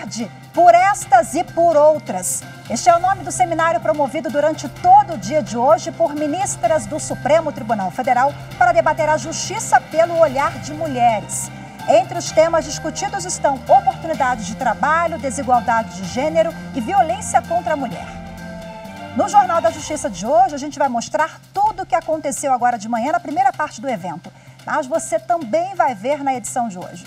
Tarde, por estas e por outras. Este é o nome do seminário promovido durante todo o dia de hoje por ministras do Supremo Tribunal Federal para debater a justiça pelo olhar de mulheres. Entre os temas discutidos estão oportunidades de trabalho, desigualdade de gênero e violência contra a mulher. No Jornal da Justiça de hoje, a gente vai mostrar tudo o que aconteceu agora de manhã na primeira parte do evento. Mas você também vai ver na edição de hoje.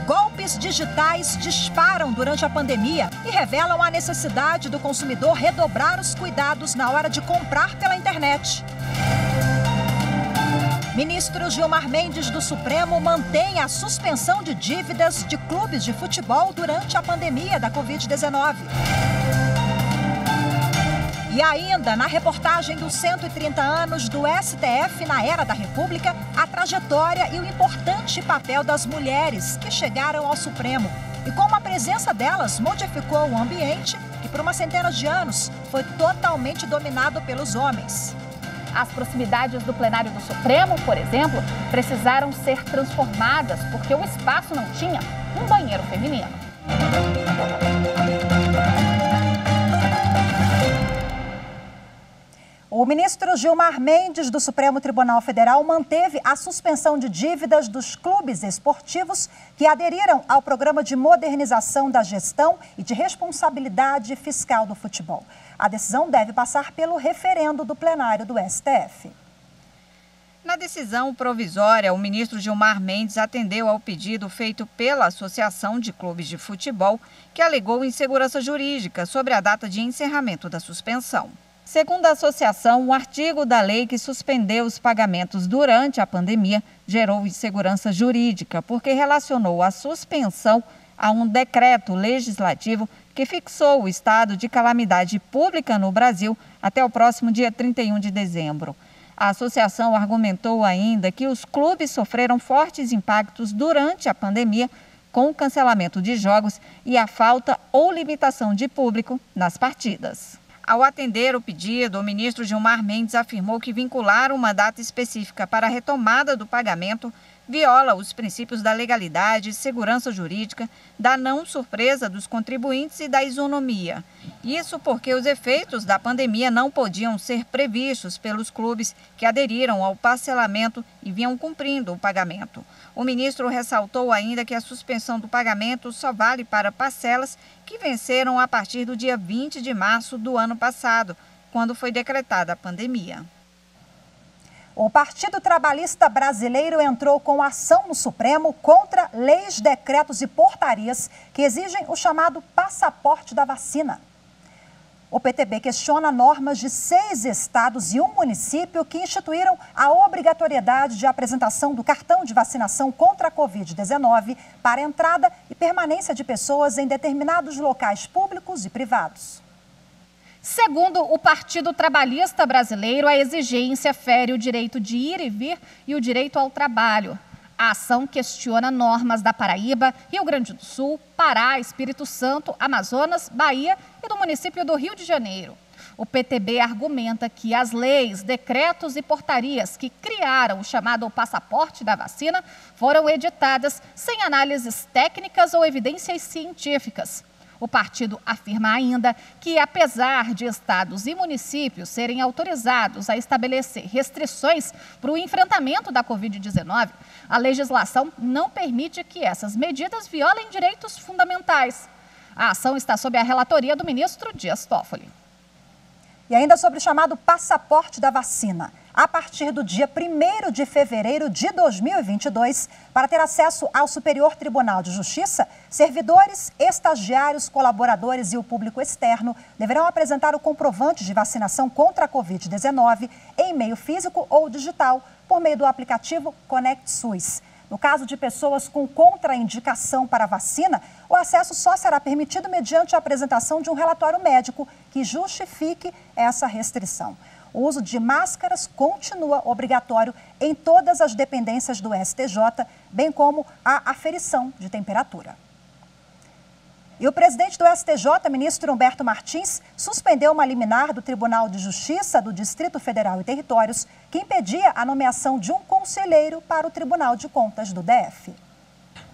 Golpes digitais disparam durante a pandemia e revelam a necessidade do consumidor redobrar os cuidados na hora de comprar pela internet. Ministro Gilmar Mendes do Supremo mantém a suspensão de dívidas de clubes de futebol durante a pandemia da Covid-19. E ainda, na reportagem dos 130 anos do STF na Era da República, a trajetória e o importante papel das mulheres que chegaram ao Supremo e como a presença delas modificou o ambiente que, por uma centena de anos, foi totalmente dominado pelos homens. As proximidades do plenário do Supremo, por exemplo, precisaram ser transformadas porque o espaço não tinha um banheiro feminino. O ministro Gilmar Mendes do Supremo Tribunal Federal manteve a suspensão de dívidas dos clubes esportivos que aderiram ao programa de modernização da gestão e de responsabilidade fiscal do futebol. A decisão deve passar pelo referendo do plenário do STF. Na decisão provisória, o ministro Gilmar Mendes atendeu ao pedido feito pela Associação de Clubes de Futebol, que alegou insegurança jurídica sobre a data de encerramento da suspensão. Segundo a associação, o artigo da lei que suspendeu os pagamentos durante a pandemia gerou insegurança jurídica, porque relacionou a suspensão a um decreto legislativo que fixou o estado de calamidade pública no Brasil até o próximo dia 31 de dezembro. A associação argumentou ainda que os clubes sofreram fortes impactos durante a pandemia, com o cancelamento de jogos e a falta ou limitação de público nas partidas. Ao atender o pedido, o ministro Gilmar Mendes afirmou que vincular uma data específica para a retomada do pagamento viola os princípios da legalidade, segurança jurídica, da não surpresa dos contribuintes e da isonomia. Isso porque os efeitos da pandemia não podiam ser previstos pelos clubes que aderiram ao parcelamento e vinham cumprindo o pagamento. O ministro ressaltou ainda que a suspensão do pagamento só vale para parcelas que venceram a partir do dia 20 de março do ano passado, quando foi decretada a pandemia. O Partido Trabalhista Brasileiro entrou com ação no Supremo contra leis, decretos e portarias que exigem o chamado passaporte da vacina. O PTB questiona normas de 6 estados e um município que instituíram a obrigatoriedade de apresentação do cartão de vacinação contra a Covid-19 para entrada e permanência de pessoas em determinados locais públicos e privados. Segundo o Partido Trabalhista Brasileiro, a exigência fere o direito de ir e vir e o direito ao trabalho. A ação questiona normas da Paraíba, Rio Grande do Sul, Pará, Espírito Santo, Amazonas, Bahia e do município do Rio de Janeiro. O PTB argumenta que as leis, decretos e portarias que criaram o chamado passaporte da vacina foram editadas sem análises técnicas ou evidências científicas. O partido afirma ainda que, apesar de estados e municípios serem autorizados a estabelecer restrições para o enfrentamento da Covid-19, a legislação não permite que essas medidas violem direitos fundamentais. A ação está sob a relatoria do ministro Dias Toffoli. E ainda sobre o chamado passaporte da vacina. A partir do dia 1º de fevereiro de 2022, para ter acesso ao Superior Tribunal de Justiça, servidores, estagiários, colaboradores e o público externo deverão apresentar o comprovante de vacinação contra a Covid-19 em meio físico ou digital, por meio do aplicativo Conect SUS. No caso de pessoas com contraindicação para a vacina, o acesso só será permitido mediante a apresentação de um relatório médico que justifique essa restrição. O uso de máscaras continua obrigatório em todas as dependências do STJ, bem como a aferição de temperatura. E o presidente do STJ, ministro Humberto Martins, suspendeu uma liminar do Tribunal de Justiça do Distrito Federal e Territórios que impedia a nomeação de um conselheiro para o Tribunal de Contas do DF.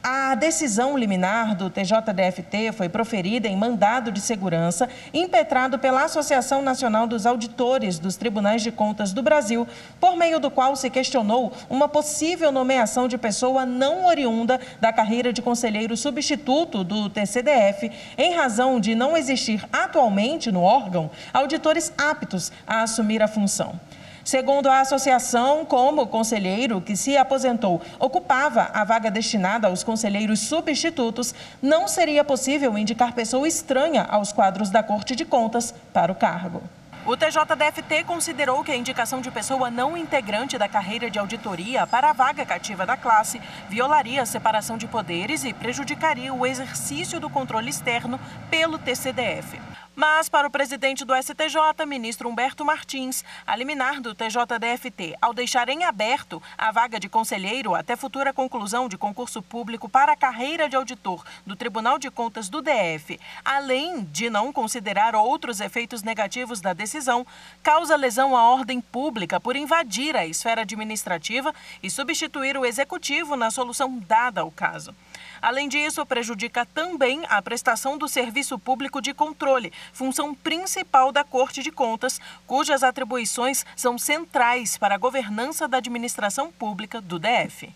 A decisão liminar do TJDFT foi proferida em mandado de segurança impetrado pela Associação Nacional dos Auditores dos Tribunais de Contas do Brasil, por meio do qual se questionou uma possível nomeação de pessoa não oriunda da carreira de conselheiro substituto do TCDF, em razão de não existir atualmente no órgão auditores aptos a assumir a função. Segundo a associação, como o conselheiro que se aposentou ocupava a vaga destinada aos conselheiros substitutos, não seria possível indicar pessoa estranha aos quadros da Corte de Contas para o cargo. O TJDFT considerou que a indicação de pessoa não integrante da carreira de auditoria para a vaga cativa da classe violaria a separação de poderes e prejudicaria o exercício do controle externo pelo TCDF. Mas, para o presidente do STJ, ministro Humberto Martins, a liminar do TJDFT, ao deixar em aberto a vaga de conselheiro até futura conclusão de concurso público para a carreira de auditor do Tribunal de Contas do DF, além de não considerar outros efeitos negativos da decisão, causa lesão à ordem pública por invadir a esfera administrativa e substituir o executivo na solução dada ao caso. Além disso, prejudica também a prestação do serviço público de controle, função principal da Corte de Contas, cujas atribuições são centrais para a governança da administração pública do DF.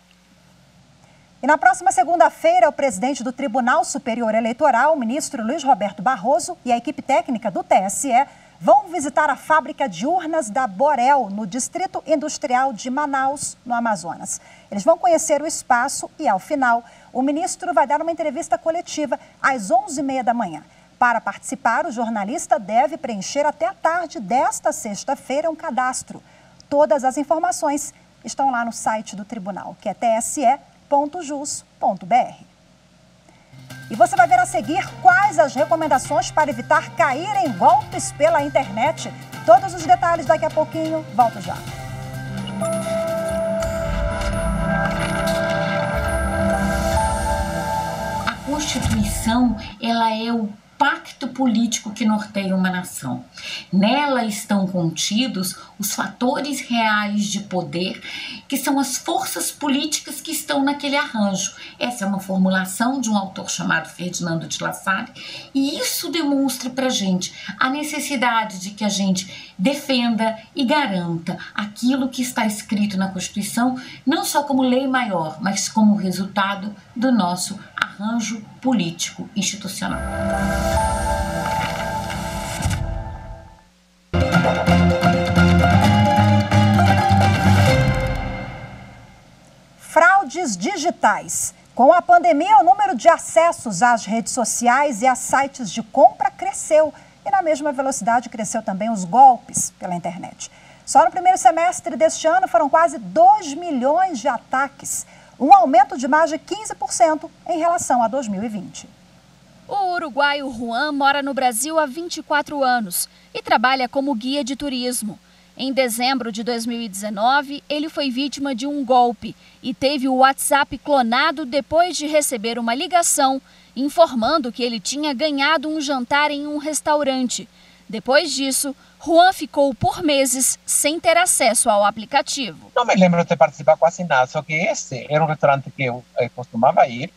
E na próxima segunda-feira, o presidente do Tribunal Superior Eleitoral, o ministro Luiz Roberto Barroso, e a equipe técnica do TSE vão visitar a fábrica de urnas da Borel, no Distrito Industrial de Manaus, no Amazonas. Eles vão conhecer o espaço e, ao final, o ministro vai dar uma entrevista coletiva às 11h30 da manhã. Para participar, o jornalista deve preencher até a tarde desta sexta-feira um cadastro. Todas as informações estão lá no site do tribunal, que é tse.jus.br. E você vai ver a seguir quais as recomendações para evitar cair em golpes pela internet. Todos os detalhes daqui a pouquinho. Volto já. A Constituição, ela é o pacto político que norteia uma nação. Nela estão contidos os fatores reais de poder, que são as forças políticas que estão naquele arranjo. Essa é uma formulação de um autor chamado Ferdinando de La Salle, e isso demonstra para a gente a necessidade de que a gente defenda e garanta aquilo que está escrito na Constituição, não só como lei maior, mas como resultado do nosso arranjo político institucional. Fraudes digitais. Com a pandemia, o número de acessos às redes sociais e a sites de compra cresceu. E na mesma velocidade cresceu também os golpes pela internet. Só no primeiro semestre deste ano foram quase 2 milhões de ataques. Um aumento de mais de 15% em relação a 2020. O uruguaio Juan mora no Brasil há 24 anos e trabalha como guia de turismo. Em dezembro de 2019, ele foi vítima de um golpe e teve o WhatsApp clonado depois de receber uma ligação informando que ele tinha ganhado um jantar em um restaurante. Depois disso, Juan ficou por meses sem ter acesso ao aplicativo. Não me lembro de ter participado quase nada, só que esse era um restaurante que eu costumava ir.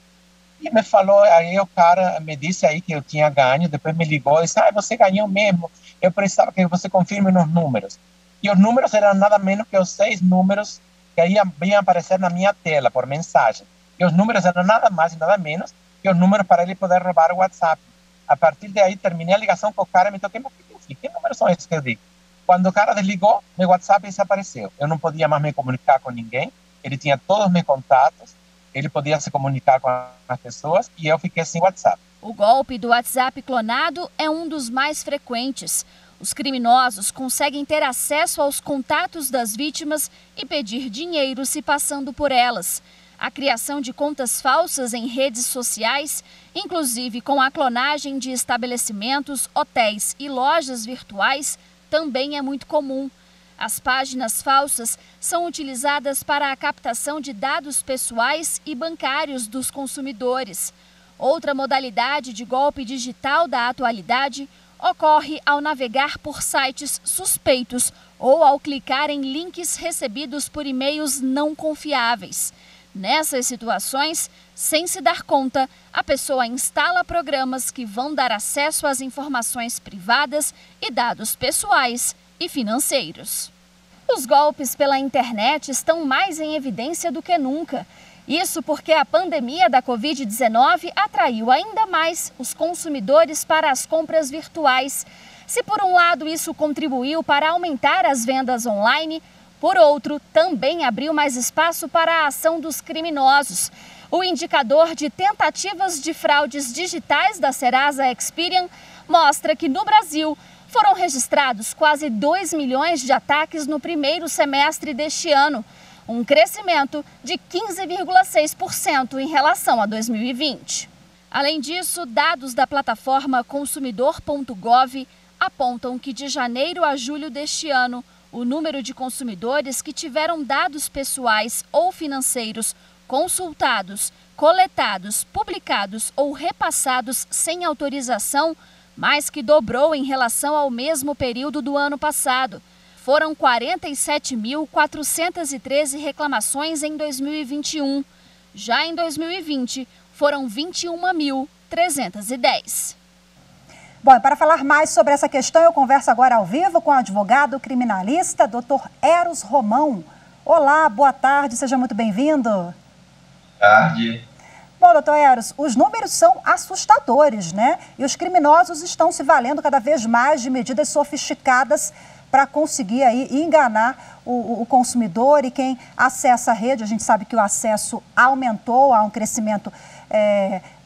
E me falou, aí o cara me disse aí que eu tinha ganho, depois me ligou e disse, você ganhou mesmo, eu precisava que você confirme nos números. E os números eram nada menos que os 6 números que aí iam aparecer na minha tela, por mensagem. E os números eram nada mais e nada menos que os números para ele poder roubar o WhatsApp. A partir daí, terminei a ligação com o cara e me toquei, mas que números são esses que eu digo? Quando o cara desligou, meu WhatsApp desapareceu. Eu não podia mais me comunicar com ninguém, ele tinha todos os meus contatos, ele podia se comunicar com as pessoas e eu fiquei sem WhatsApp. O golpe do WhatsApp clonado é um dos mais frequentes. Os criminosos conseguem ter acesso aos contatos das vítimas e pedir dinheiro se passando por elas. A criação de contas falsas em redes sociais, inclusive com a clonagem de estabelecimentos, hotéis e lojas virtuais, também é muito comum. As páginas falsas são utilizadas para a captação de dados pessoais e bancários dos consumidores. Outra modalidade de golpe digital da atualidade ocorre ao navegar por sites suspeitos ou ao clicar em links recebidos por e-mails não confiáveis. Nessas situações, sem se dar conta, a pessoa instala programas que vão dar acesso às informações privadas e dados pessoais e financeiros. Os golpes pela internet estão mais em evidência do que nunca. Isso porque a pandemia da Covid-19 atraiu ainda mais os consumidores para as compras virtuais. Se por um lado isso contribuiu para aumentar as vendas online, por outro, também abriu mais espaço para a ação dos criminosos. O indicador de tentativas de fraudes digitais da Serasa Experian mostra que no Brasil foram registrados quase 2 milhões de ataques no primeiro semestre deste ano, um crescimento de 15,6% em relação a 2020. Além disso, dados da plataforma consumidor.gov apontam que de janeiro a julho deste ano, o número de consumidores que tiveram dados pessoais ou financeiros consultados, coletados, publicados ou repassados sem autorização mais que dobrou em relação ao mesmo período do ano passado. Foram 47.413 reclamações em 2021. Já em 2020, foram 21.310. Bom, e para falar mais sobre essa questão, eu converso agora ao vivo com o advogado criminalista, Dr. Eros Romão. Olá, boa tarde, seja muito bem-vindo. Boa tarde. Bom, doutor Eros, os números são assustadores, né? E os criminosos estão se valendo cada vez mais de medidas sofisticadas para conseguir aí enganar o consumidor e quem acessa a rede. A gente sabe que o acesso aumentou, há um crescimento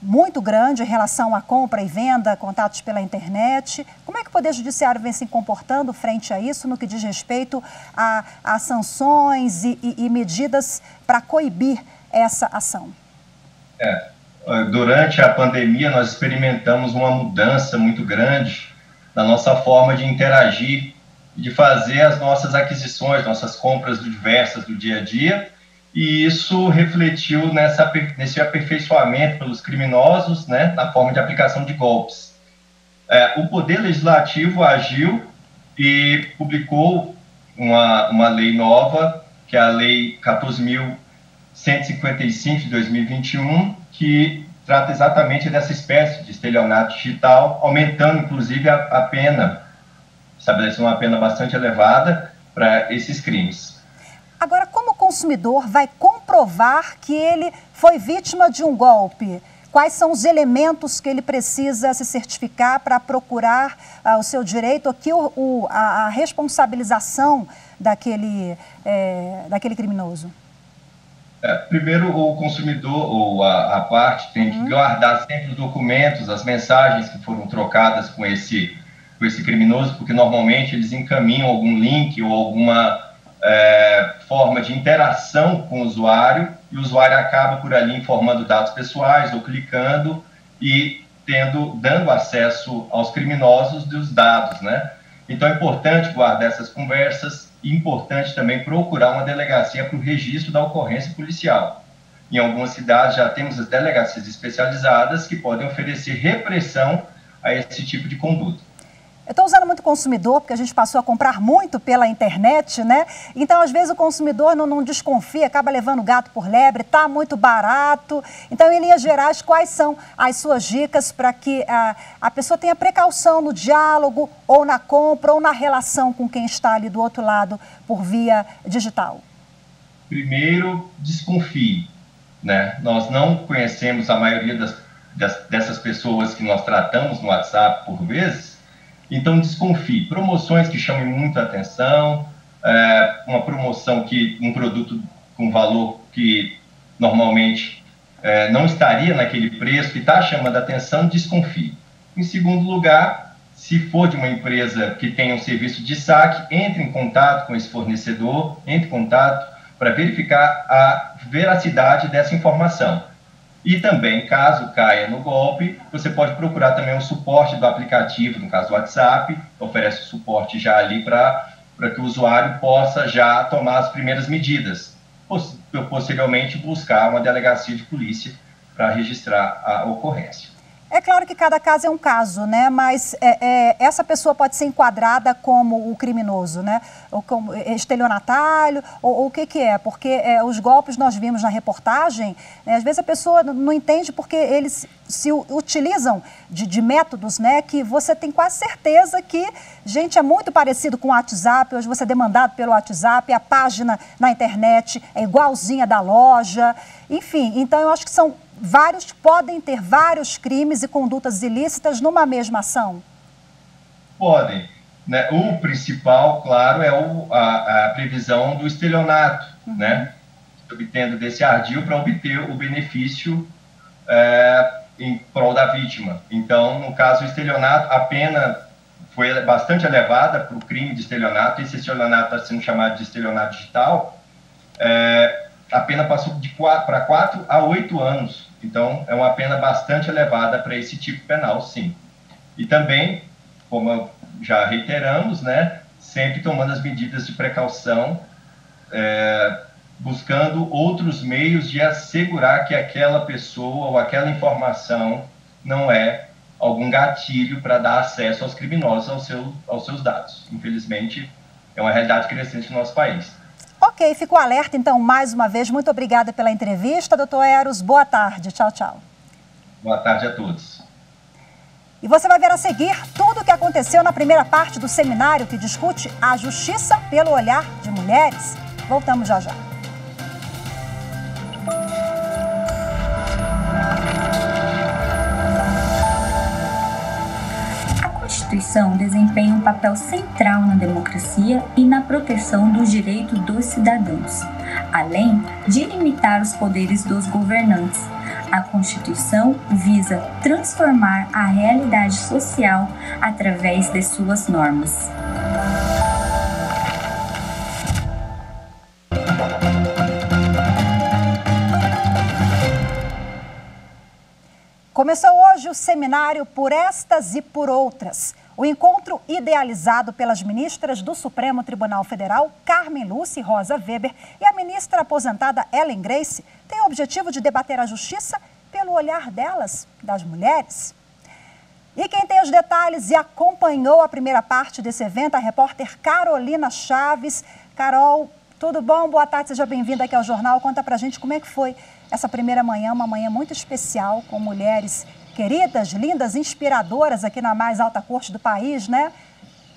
muito grande em relação à compra e venda, contatos pela internet. Como é que o Poder Judiciário vem se comportando frente a isso no que diz respeito a sanções e medidas para coibir essa ação? Durante a pandemia, nós experimentamos uma mudança muito grande na nossa forma de interagir e de fazer as nossas aquisições, nossas compras diversas do dia a dia, e isso refletiu nesse aperfeiçoamento pelos criminosos, né, na forma de aplicação de golpes. O Poder Legislativo agiu e publicou uma lei nova, que é a Lei 14.155 de 2021, que trata exatamente dessa espécie de estelionato digital, aumentando inclusive a pena, estabelecendo uma pena bastante elevada para esses crimes. Agora, como o consumidor vai comprovar que ele foi vítima de um golpe? Quais são os elementos que ele precisa se certificar para procurar o seu direito, aqui a responsabilização daquele criminoso? Primeiro, o consumidor ou a parte tem que guardar sempre os documentos, as mensagens que foram trocadas com esse criminoso, porque normalmente eles encaminham algum link ou alguma forma de interação com o usuário, e o usuário acaba por ali informando dados pessoais ou clicando e dando acesso aos criminosos dos dados, né? Então é importante guardar essas conversas e importante também procurar uma delegacia para o registro da ocorrência policial. Em algumas cidades já temos as delegacias especializadas que podem oferecer repressão a esse tipo de conduta. Eu estou usando muito consumidor, porque a gente passou a comprar muito pela internet, né? Então, às vezes, o consumidor não desconfia, acaba levando gato por lebre, está muito barato. Então, em linhas gerais, quais são as suas dicas para que a pessoa tenha precaução no diálogo, ou na compra, ou na relação com quem está ali do outro lado por via digital? Primeiro, desconfie, né? Nós não conhecemos a maioria dessas pessoas que nós tratamos no WhatsApp por vezes. Então, desconfie. Promoções que chamem muita atenção, uma promoção um produto com valor que normalmente não estaria naquele preço, que está chamando a atenção, desconfie. Em segundo lugar, se for de uma empresa que tenha um serviço de saque, entre em contato com esse fornecedor, entre em contato para verificar a veracidade dessa informação. E também, caso caia no golpe, você pode procurar também o suporte do aplicativo, no caso do WhatsApp, oferece o suporte já ali para que o usuário possa já tomar as primeiras medidas. Posteriormente, buscar uma delegacia de polícia para registrar a ocorrência. É claro que cada caso é um caso, né? Mas essa pessoa pode ser enquadrada como o criminoso, né? Ou como estelionatário, ou o que é? Porque os golpes nós vimos na reportagem, né? Às vezes a pessoa não entende porque eles se utilizam de métodos, né? Que você tem quase certeza que, gente, é muito parecido com o WhatsApp. Hoje você é demandado pelo WhatsApp, a página na internet é igualzinha da loja. Enfim, então eu acho que podem ter vários crimes e condutas ilícitas numa mesma ação? Podem, né? O principal, claro, é a previsão do estelionato, né? Obtendo desse ardil para obter o benefício em prol da vítima. Então, no caso do estelionato, a pena foi bastante elevada para o crime de estelionato. Esse estelionato está sendo chamado de estelionato digital. A pena passou para 4 a 8 anos. Então, é uma pena bastante elevada para esse tipo penal, sim. E também, como já reiteramos, né, sempre tomando as medidas de precaução, buscando outros meios de assegurar que aquela pessoa ou aquela informação não é algum gatilho para dar acesso aos criminosos aos seus dados. Infelizmente, é uma realidade crescente no nosso país. Ok, ficou alerta, então, mais uma vez. Muito obrigada pela entrevista, doutor Eros. Boa tarde. Tchau, tchau. Boa tarde a todos. E você vai ver a seguir tudo o que aconteceu na primeira parte do seminário que discute a justiça pelo olhar de mulheres. Voltamos já já. A Constituição desempenha um papel central na democracia e na proteção dos direitos dos cidadãos, além de limitar os poderes dos governantes. A Constituição visa transformar a realidade social através de suas normas. Começou hoje o seminário Por Estas e Por Outras. O encontro idealizado pelas ministras do Supremo Tribunal Federal, Carmen Lúcia e Rosa Weber, e a ministra aposentada Ellen Grace, tem o objetivo de debater a justiça pelo olhar delas, das mulheres. E quem tem os detalhes e acompanhou a primeira parte desse evento, a repórter Carolina Chaves. Carol, tudo bom? Boa tarde, seja bem-vinda aqui ao Jornal. Conta pra gente como é que foi essa primeira manhã, uma manhã muito especial, com mulheres queridas, lindas, inspiradoras aqui na mais alta corte do país, né?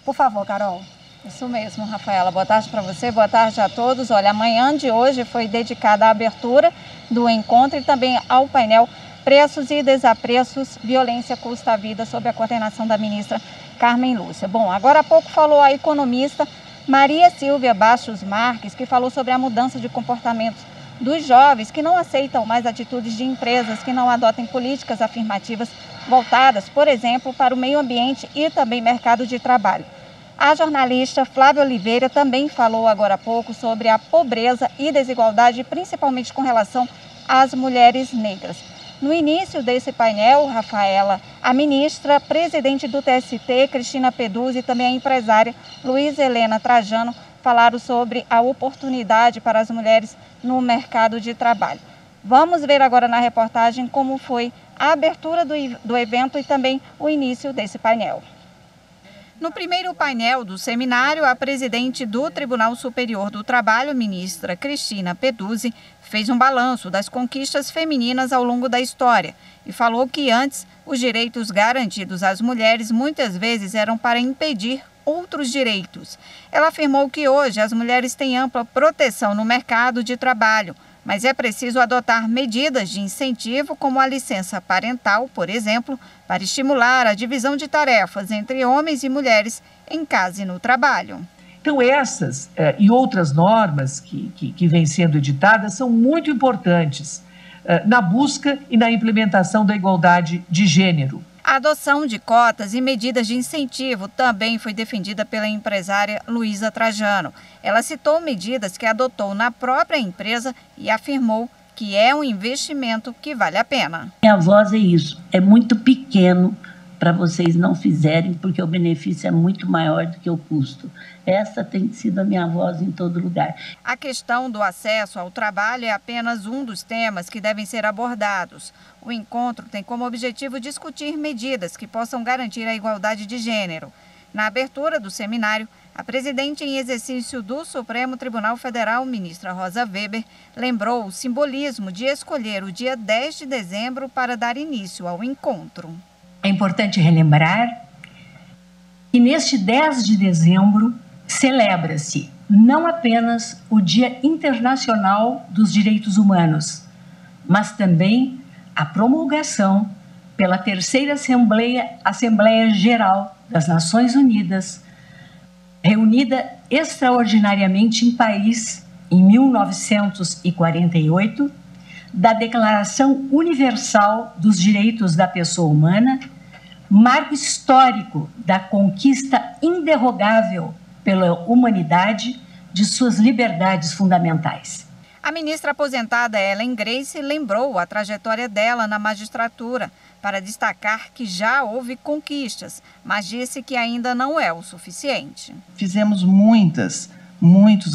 Por favor, Carol. Isso mesmo, Rafaela. Boa tarde para você, boa tarde a todos. Olha, a manhã de hoje foi dedicada à abertura do encontro e também ao painel Preços e Desapreços, Violência Custa a Vida, sob a coordenação da ministra Carmen Lúcia. Bom, agora há pouco falou a economista Maria Silvia Bastos Marques, que falou sobre a mudança de comportamento dos jovens que não aceitam mais atitudes de empresas que não adotem políticas afirmativas voltadas, por exemplo, para o meio ambiente e também mercado de trabalho. A jornalista Flávia Oliveira também falou agora há pouco sobre a pobreza e desigualdade, principalmente com relação às mulheres negras. No início desse painel, Rafaela, a ministra, presidente do TST, Cristina Peduzzi, e também a empresária Luísa Helena Trajano falaram sobre a oportunidade para as mulheres no mercado de trabalho. Vamos ver agora na reportagem como foi a abertura do evento e também o início desse painel. No primeiro painel do seminário, a presidente do Tribunal Superior do Trabalho, ministra Cristina Peduzzi, fez um balanço das conquistas femininas ao longo da história e falou que antes os direitos garantidos às mulheres muitas vezes eram para impedir outros direitos. Ela afirmou que hoje as mulheres têm ampla proteção no mercado de trabalho, mas é preciso adotar medidas de incentivo, como a licença parental, por exemplo, para estimular a divisão de tarefas entre homens e mulheres em casa e no trabalho. Então, essas e outras normas que vêm sendo editadas são muito importantes na busca e na implementação da igualdade de gênero. A adoção de cotas e medidas de incentivo também foi defendida pela empresária Luísa Trajano. Ela citou medidas que adotou na própria empresa e afirmou que é um investimento que vale a pena. Minha voz é isso, é muito pequeno para vocês não fizerem, porque o benefício é muito maior do que o custo. Essa tem sido a minha voz em todo lugar. A questão do acesso ao trabalho é apenas um dos temas que devem ser abordados. O encontro tem como objetivo discutir medidas que possam garantir a igualdade de gênero. Na abertura do seminário, a presidente em exercício do Supremo Tribunal Federal, ministra Rosa Weber, lembrou o simbolismo de escolher o dia 10 de dezembro para dar início ao encontro. É importante relembrar que neste 10 de dezembro celebra-se não apenas o Dia Internacional dos Direitos Humanos, mas também a promulgação pela terceira Assembleia Geral das Nações Unidas, reunida extraordinariamente em Paris em 1948, da Declaração Universal dos Direitos da Pessoa Humana, marco histórico da conquista inderrogável pela humanidade de suas liberdades fundamentais. A ministra aposentada Ellen Grace lembrou a trajetória dela na magistratura, para destacar que já houve conquistas, mas disse que ainda não é o suficiente. Fizemos muitos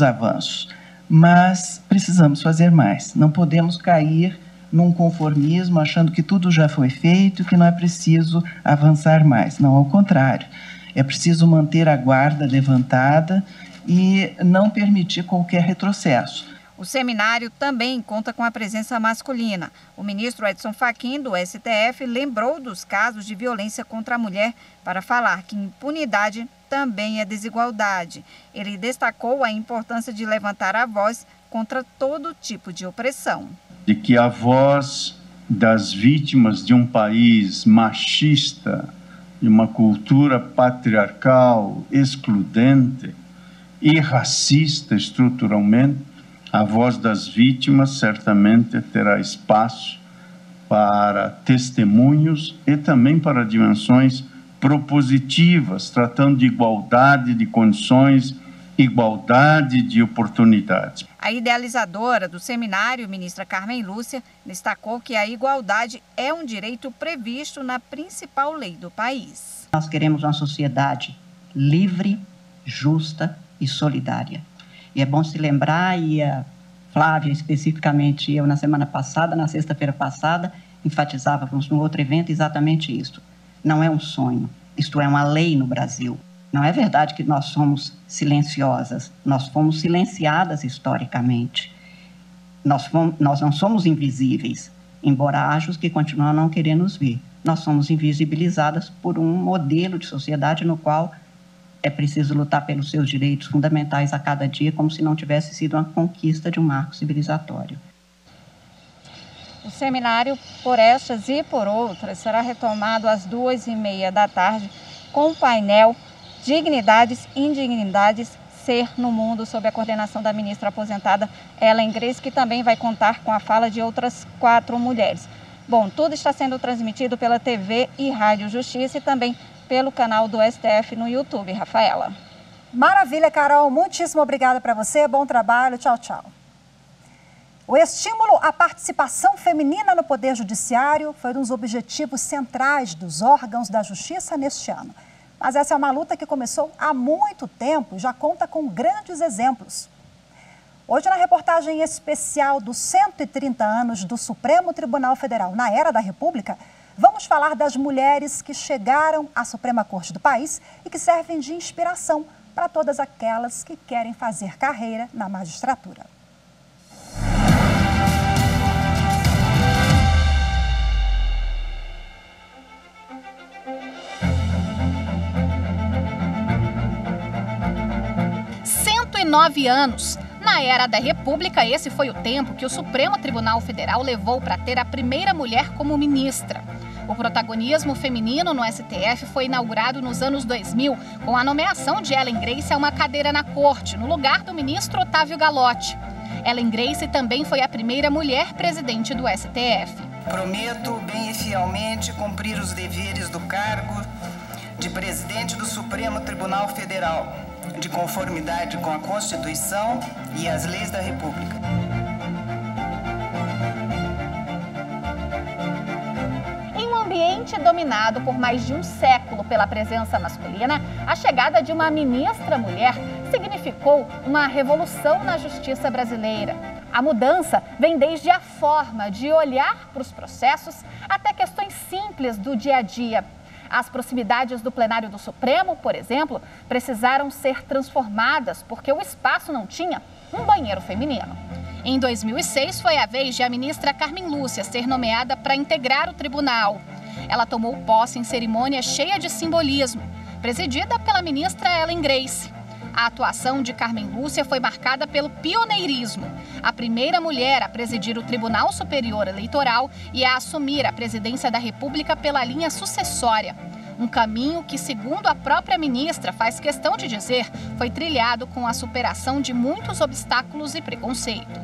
avanços, mas precisamos fazer mais. Não podemos cair num conformismo, achando que tudo já foi feito, que não é preciso avançar mais. Não, ao contrário. É preciso manter a guarda levantada e não permitir qualquer retrocesso. O seminário também conta com a presença masculina. O ministro Edson Fachin, do STF, lembrou dos casos de violência contra a mulher para falar que impunidade também é desigualdade. Ele destacou a importância de levantar a voz contra todo tipo de opressão. De que a voz das vítimas de um país machista, de uma cultura patriarcal, excludente e racista estruturalmente, a voz das vítimas certamente terá espaço para testemunhos e também para dimensões propositivas, tratando de igualdade de condições, igualdade de oportunidades. A idealizadora do seminário, ministra Carmen Lúcia, destacou que a igualdade é um direito previsto na principal lei do país. Nós queremos uma sociedade livre, justa e solidária. E é bom se lembrar, e a Flávia, especificamente eu, na semana passada, na sexta-feira passada, enfatizávamos no outro evento exatamente isso. Não é um sonho, isto é uma lei no Brasil. Não é verdade que nós somos silenciosas, nós fomos silenciadas historicamente. Nós não somos invisíveis, embora haja os que continuam a não querer nos ver. Nós somos invisibilizadas por um modelo de sociedade no qual é preciso lutar pelos seus direitos fundamentais a cada dia, como se não tivesse sido uma conquista de um marco civilizatório. O seminário, por estas e por outras, será retomado às 2h30 da tarde com o painel Dignidades, Indignidades, Ser no Mundo, sob a coordenação da ministra aposentada Ellen Grace, que também vai contar com a fala de outras 4 mulheres. Bom, tudo está sendo transmitido pela TV e Rádio Justiça e também pelo canal do STF no YouTube. Rafaela. Maravilha, Carol. Muitíssimo obrigada para você. Bom trabalho. Tchau, tchau. O estímulo à participação feminina no Poder Judiciário foi um dos objetivos centrais dos órgãos da Justiça neste ano. Mas essa é uma luta que começou há muito tempo e já conta com grandes exemplos. Hoje, na reportagem especial dos 130 anos do Supremo Tribunal Federal na Era da República, vamos falar das mulheres que chegaram à Suprema Corte do país e que servem de inspiração para todas aquelas que querem fazer carreira na magistratura. Anos. Na Era da República, esse foi o tempo que o Supremo Tribunal Federal levou para ter a primeira mulher como ministra. O protagonismo feminino no STF foi inaugurado nos anos 2000, com a nomeação de Ellen Grace a uma cadeira na corte, no lugar do ministro Otávio Galotti. Ellen Grace também foi a primeira mulher presidente do STF. Prometo bem e fielmente cumprir os deveres do cargo de presidente do Supremo Tribunal Federal, de conformidade com a Constituição e as leis da República. Em um ambiente ambiente dominado por mais de um século pela presença masculina, a chegada de uma ministra mulher significou uma revolução na justiça brasileira. A mudança vem desde a forma de olhar para os processos até questões simples do dia a dia. As proximidades do plenário do Supremo, por exemplo, precisaram ser transformadas porque o espaço não tinha um banheiro feminino. Em 2006, foi a vez de a ministra Carmen Lúcia ser nomeada para integrar o tribunal. Ela tomou posse em cerimônia cheia de simbolismo, presidida pela ministra Ellen Grace. A atuação de Carmen Lúcia foi marcada pelo pioneirismo. A primeira mulher a presidir o Tribunal Superior Eleitoral e a assumir a presidência da República pela linha sucessória. Um caminho que, segundo a própria ministra, faz questão de dizer, foi trilhado com a superação de muitos obstáculos e preconceito.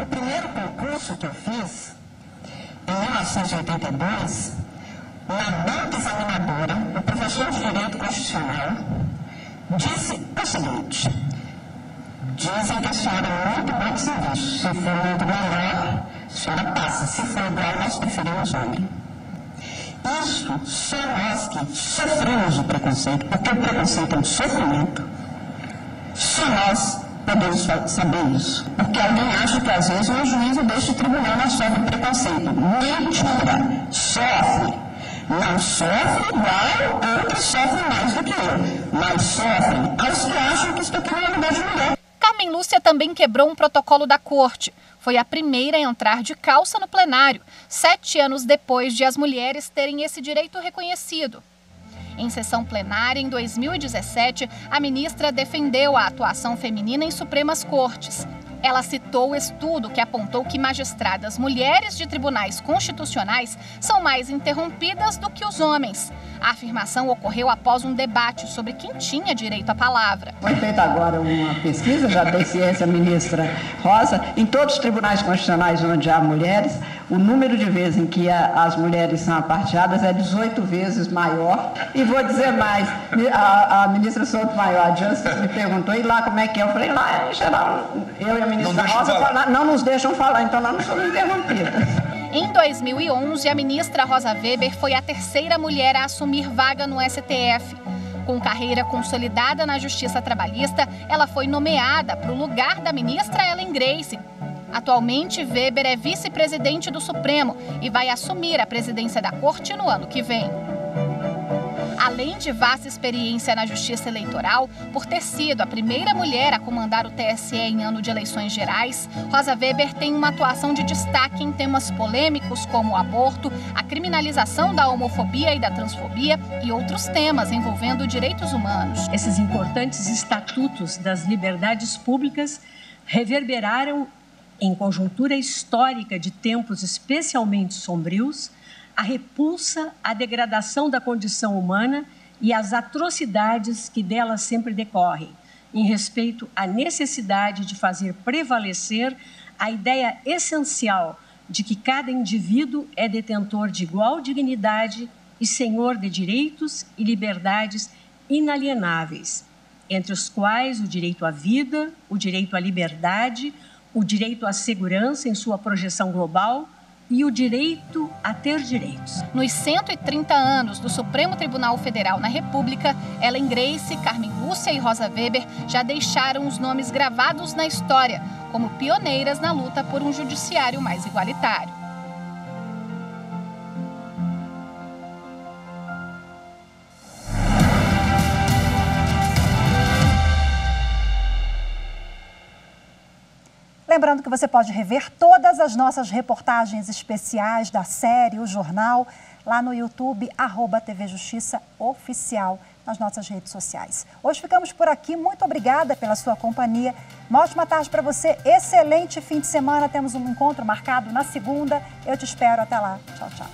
O primeiro concurso que eu fiz, em 1982, uma banca examinadora, o professor de Direito Constitucional, disse o seguinte: dizem que a senhora é muito bom de serviço. Se for muito melhor, a senhora passa. Se for igual, nós preferimos homem. Isso só nós que sofremos o preconceito, porque o preconceito é um sofrimento, só nós podemos saber isso. Porque alguém acha que às vezes uma juíza deste tribunal não sofre preconceito. Mentira! Sofre. Não sofre igual, outros sofrem mais do que eu, mas sofrem aos que acham que estou aqui no lugar de mulher. Carmen Lúcia também quebrou um protocolo da corte. Foi a primeira a entrar de calça no plenário, 7 anos depois de as mulheres terem esse direito reconhecido. Em sessão plenária, em 2017, a ministra defendeu a atuação feminina em Supremas Cortes. Ela citou o estudo que apontou que magistradas mulheres de tribunais constitucionais são mais interrompidas do que os homens. A afirmação ocorreu após um debate sobre quem tinha direito à palavra. Foi feita agora uma pesquisa, já dei ciência, ministra Rosa, em todos os tribunais constitucionais onde há mulheres, o número de vezes em que as mulheres são aparteadas é 18 vezes maior. E vou dizer mais, a ministra Sotomayor, a Justice, me perguntou, e lá como é que é? Eu falei, lá em geral, eu e a ministra Rosa não nos deixam falar, então nós não somos interrompidas. Em 2011, a ministra Rosa Weber foi a terceira mulher a assumir vaga no STF. Com carreira consolidada na Justiça Trabalhista, ela foi nomeada para o lugar da ministra Ellen Grace. Atualmente, Weber é vice-presidente do Supremo e vai assumir a presidência da Corte no ano que vem. Além de vasta experiência na justiça eleitoral, por ter sido a primeira mulher a comandar o TSE em ano de eleições gerais, Rosa Weber tem uma atuação de destaque em temas polêmicos como o aborto, a criminalização da homofobia e da transfobia e outros temas envolvendo direitos humanos. Esses importantes estatutos das liberdades públicas reverberaram em conjuntura histórica de tempos especialmente sombrios, a repulsa à degradação da condição humana e às atrocidades que dela sempre decorrem, em respeito à necessidade de fazer prevalecer a ideia essencial de que cada indivíduo é detentor de igual dignidade e senhor de direitos e liberdades inalienáveis, entre os quais o direito à vida, o direito à liberdade, o direito à segurança em sua projeção global, e o direito a ter direitos. Nos 130 anos do Supremo Tribunal Federal na República, Ellen Grace, Carmen Lúcia e Rosa Weber já deixaram os nomes gravados na história, como pioneiras na luta por um judiciário mais igualitário. Lembrando que você pode rever todas as nossas reportagens especiais da série, o jornal, lá no YouTube, @TV Justiça Oficial, nas nossas redes sociais. Hoje ficamos por aqui. Muito obrigada pela sua companhia. Uma ótima tarde para você. Excelente fim de semana. Temos um encontro marcado na segunda. Eu te espero. Até lá. Tchau, tchau.